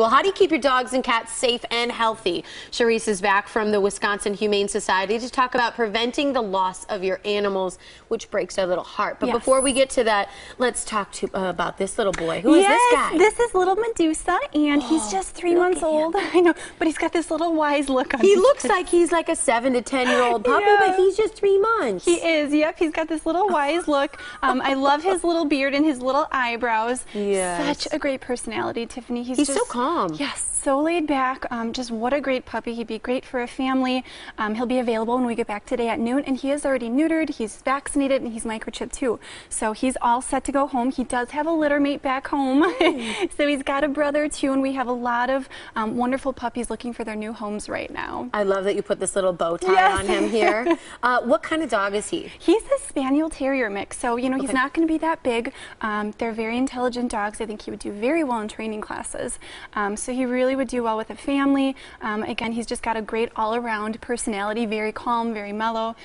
Well, how do you keep your dogs and cats safe and healthy? Charisse is back from the Wisconsin Humane Society to talk about preventing the loss of your animals, which breaks our little heart. But before we get to that, let's talk about this little boy. Who is this guy? This is little Medusa, and he's just 3 months old. I know, but he's got this little wise look on him. He looks like he's like a 7 to 10-year-old puppy, but he's just 3 months. He is, yep. He's got this little wise look. I love his little beard and his little eyebrows. Yes. Such a great personality, Tiffany. He's just so calm. Yes, so laid back. Just what a great puppy. He'd be great for a family. He'll be available when we get back today at noon, and he is already neutered, he's vaccinated, and he's microchipped too. So he's all set to go home. He does have a litter mate back home. So he's got a brother too, and we have a lot of wonderful puppies looking for their new homes right now. I love that you put this little bow tie on him here. What kind of dog is he? He's a Spaniel Terrier mix, so you know he's not going to be that big. They're very intelligent dogs. I think he would do very well in training classes. So he really would do well with a family. Again, he's just got a great all-around personality, very calm, very mellow.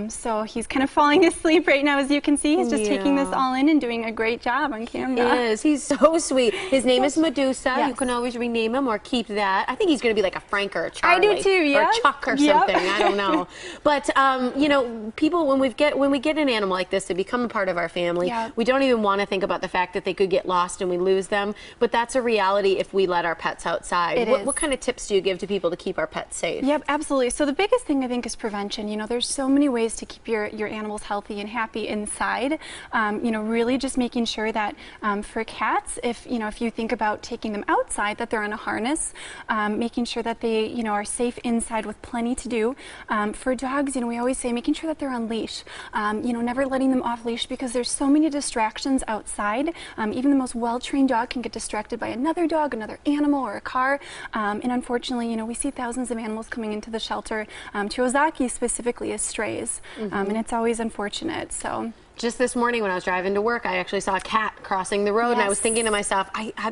So he's kind of falling asleep right now, as you can see. He's just taking this all in and doing a great job on camera. He is. He's so sweet. His name is Medusa. You can always rename him or keep that. I think he's going to be like a Frank or a Charlie. I do too, or Chuck or something. I don't know. But you know, people, when we get an animal like this to become a part of our family, we don't even want to think about the fact that they could get lost and we lose them. But that's a reality if we let our pets outside. What kind of tips do you give to people to keep our pets safe? Yep, absolutely. So the biggest thing I think is prevention. You know, there's so many ways to keep your animals healthy and happy inside. You know, really just making sure that for cats, if you think about taking them outside, that they're in a harness, making sure that they are safe inside with plenty to do. For dogs, we always say making sure that they're on leash. Never letting them off leash, because there's so many distractions outside. Even the most well-trained dog can get distracted by another dog, another animal, or a car. And unfortunately, we see thousands of animals coming into the shelter, to Ozaki specifically, as strays. And it's always unfortunate. So. Just this morning when I was driving to work, I actually saw a cat crossing the road, and I was thinking to myself,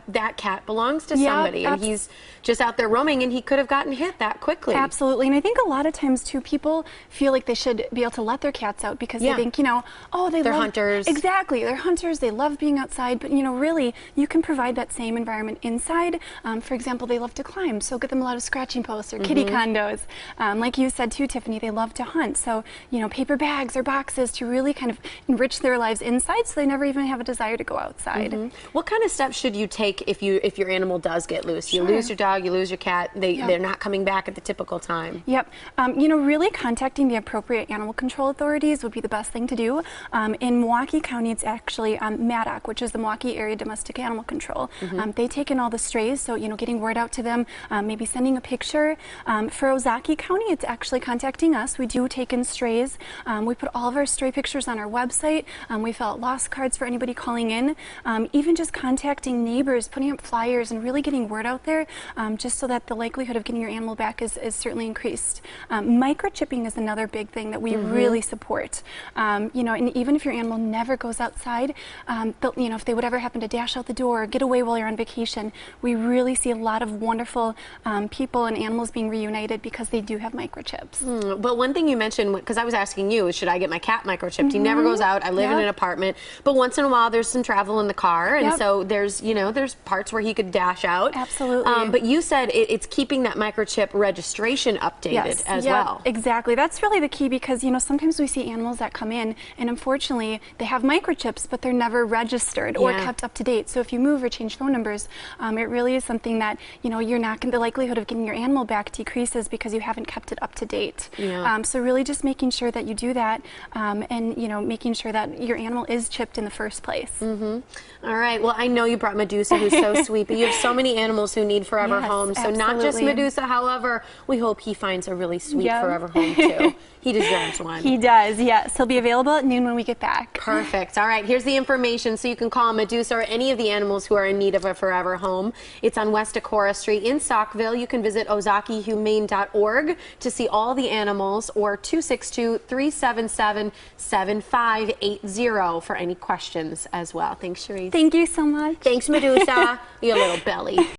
that cat belongs to somebody, and he's just out there roaming, and he could have gotten hit that quickly. Absolutely, and I think a lot of times too, people feel like they should be able to let their cats out because they think, oh, they're hunters. Exactly, they're hunters. They love being outside, but really, you can provide that same environment inside. For example, they love to climb, so get them a lot of scratching posts or kitty condos. Like you said too, Tiffany, they love to hunt, so paper bags or boxes to really kind of enrich their lives inside, so they never even have a desire to go outside. What kind of steps should you take if your animal does get loose? You lose your dog, you lose your cat, they're not coming back at the typical time. Yep. Really contacting the appropriate animal control authorities would be the best thing to do. In Milwaukee County, it's actually MADOC, which is the Milwaukee Area Domestic Animal Control. They take in all the strays, so getting word out to them, maybe sending a picture. For Ozaki County, it's actually contacting us. We do take in strays. We put all of our stray pictures on our website. We fill out lost cards for anybody calling in. Even just contacting neighbors, putting up flyers, and really getting word out there, just so that the likelihood of getting your animal back is certainly increased. Microchipping is another big thing that we really support. And even if your animal never goes outside, if they would ever happen to dash out the door or get away while you're on vacation, we really see a lot of wonderful people and animals being reunited because they do have microchips. But one thing you mentioned, because I was asking you, should I get my cat microchipped? He never goes out. I live in an apartment, but once in a while there's some travel in the car, and so there's there's parts where he could dash out. Absolutely. But you said it's keeping that microchip registration updated as well. Exactly. That's really the key, because sometimes we see animals that come in and unfortunately they have microchips, but they're never registered or kept up to date. So if you move or change phone numbers, it really is something that you're not going. The likelihood of getting your animal back decreases because you haven't kept it up to date. So really just making sure that you do that, and making sure that your animal is chipped in the first place. All right. Well, I know you brought Medusa, who's so sweet, but you have so many animals who need forever homes. So not just Medusa, however, we hope he finds a really sweet forever home too. He deserves one. He does, yes. He'll be available at noon when we get back. Perfect. All right. Here's the information so you can call Medusa or any of the animals who are in need of a forever home. It's on West Decorah Street in Saukville. You can visit ozakihumane.org to see all the animals, or 262-377-7580 for any questions as well. Thanks, Charisse. Thank you so much. Thanks, Medusa. Your little belly.